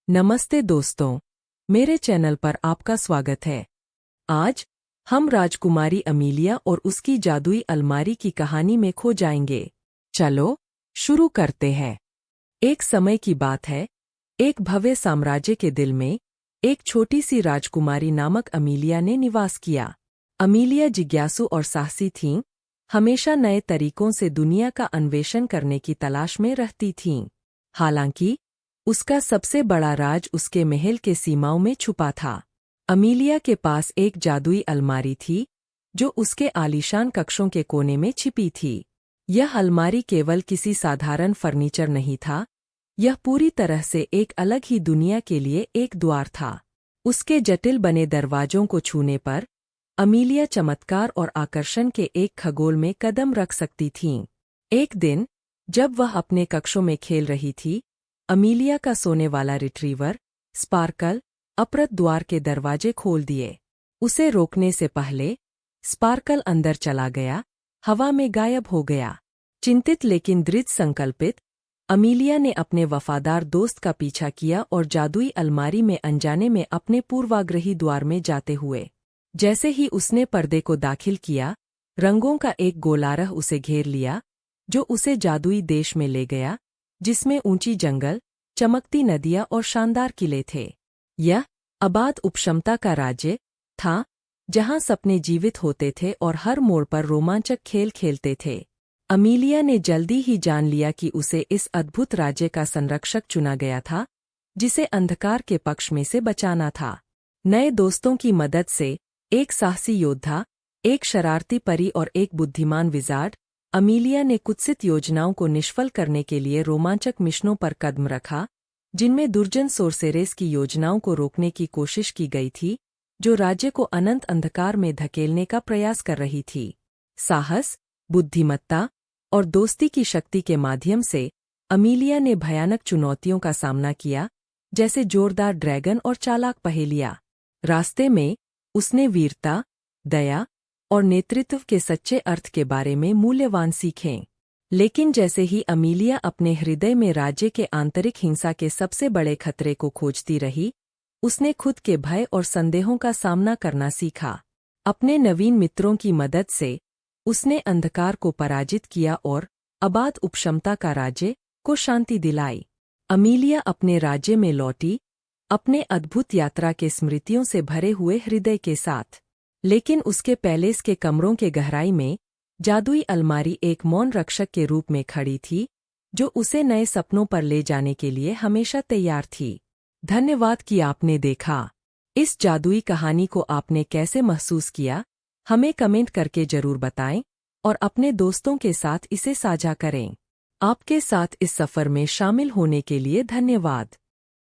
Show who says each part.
Speaker 1: नमस्ते दोस्तों, मेरे चैनल पर आपका स्वागत है। आज हम राजकुमारी अमीलिया और उसकी जादुई अलमारी की कहानी में खो जाएंगे। चलो शुरू करते हैं। एक समय की बात है, एक भव्य साम्राज्य के दिल में एक छोटी सी राजकुमारी नामक अमीलिया ने निवास किया। अमीलिया जिज्ञासु और साहसी थीं, हमेशा नए तरीकों से दुनिया का अन्वेषण करने की तलाश में रहती थीं। हालांकि उसका सबसे बड़ा राज उसके महल के सीमाओं में छुपा था। अमीलिया के पास एक जादुई अलमारी थी, जो उसके आलीशान कक्षों के कोने में छिपी थी। यह अलमारी केवल किसी साधारण फर्नीचर नहीं था, यह पूरी तरह से एक अलग ही दुनिया के लिए एक द्वार था। उसके जटिल बने दरवाजों को छूने पर अमीलिया चमत्कार और आकर्षण के एक खगोल में कदम रख सकती थीं। एक दिन जब वह अपने कक्षों में खेल रही थी, अमीलिया का सोने वाला रिट्रीवर स्पार्कल अप्रत द्वार के दरवाजे खोल दिए। उसे रोकने से पहले स्पार्कल अंदर चला गया, हवा में गायब हो गया। चिंतित लेकिन दृढ़ संकल्पित, अमीलिया ने अपने वफादार दोस्त का पीछा किया और जादुई अलमारी में अनजाने में अपने पूर्वाग्रही द्वार में जाते हुए। जैसे ही उसने पर्दे को दाखिल किया, रंगों का एक गोलारह उसे घेर लिया, जो उसे जादुई देश में ले गया, जिसमें ऊंची जंगल, चमकती नदियां और शानदार किले थे। यह अबाध उपशमता का राज्य था, जहां सपने जीवित होते थे और हर मोड़ पर रोमांचक खेल खेलते थे। अमीलिया ने जल्दी ही जान लिया कि उसे इस अद्भुत राज्य का संरक्षक चुना गया था, जिसे अंधकार के पक्ष में से बचाना था। नए दोस्तों की मदद से, एक साहसी योद्धा, एक शरारती परी और एक बुद्धिमान विजार्ड, अमीलिया ने कुत्सित योजनाओं को निष्फल करने के लिए रोमांचक मिशनों पर कदम रखा, जिनमें दुर्जन सोर्सेरेस की योजनाओं को रोकने की कोशिश की गई थी, जो राज्य को अनंत अंधकार में धकेलने का प्रयास कर रही थी। साहस, बुद्धिमत्ता और दोस्ती की शक्ति के माध्यम से अमीलिया ने भयानक चुनौतियों का सामना किया, जैसे जोरदार ड्रैगन और चालाक पहेलियां। रास्ते में उसने वीरता, दया और नेतृत्व के सच्चे अर्थ के बारे में मूल्यवान सीखें। लेकिन जैसे ही अमीलिया अपने हृदय में राज्य के आंतरिक हिंसा के सबसे बड़े खतरे को खोजती रही, उसने खुद के भय और संदेहों का सामना करना सीखा। अपने नवीन मित्रों की मदद से उसने अंधकार को पराजित किया और अबाध उपशमता का राज्य को शांति दिलाई। अमीलिया अपने राज्य में लौटी, अपने अद्भुत यात्रा के स्मृतियों से भरे हुए हृदय के साथ। लेकिन उसके पैलेस के कमरों के गहराई में जादुई अलमारी एक मौन रक्षक के रूप में खड़ी थी, जो उसे नए सपनों पर ले जाने के लिए हमेशा तैयार थी। धन्यवाद कि आपने देखा। इस जादुई कहानी को आपने कैसे महसूस किया, हमें कमेंट करके जरूर बताएं और अपने दोस्तों के साथ इसे साझा करें। आपके साथ इस सफर में शामिल होने के लिए धन्यवाद।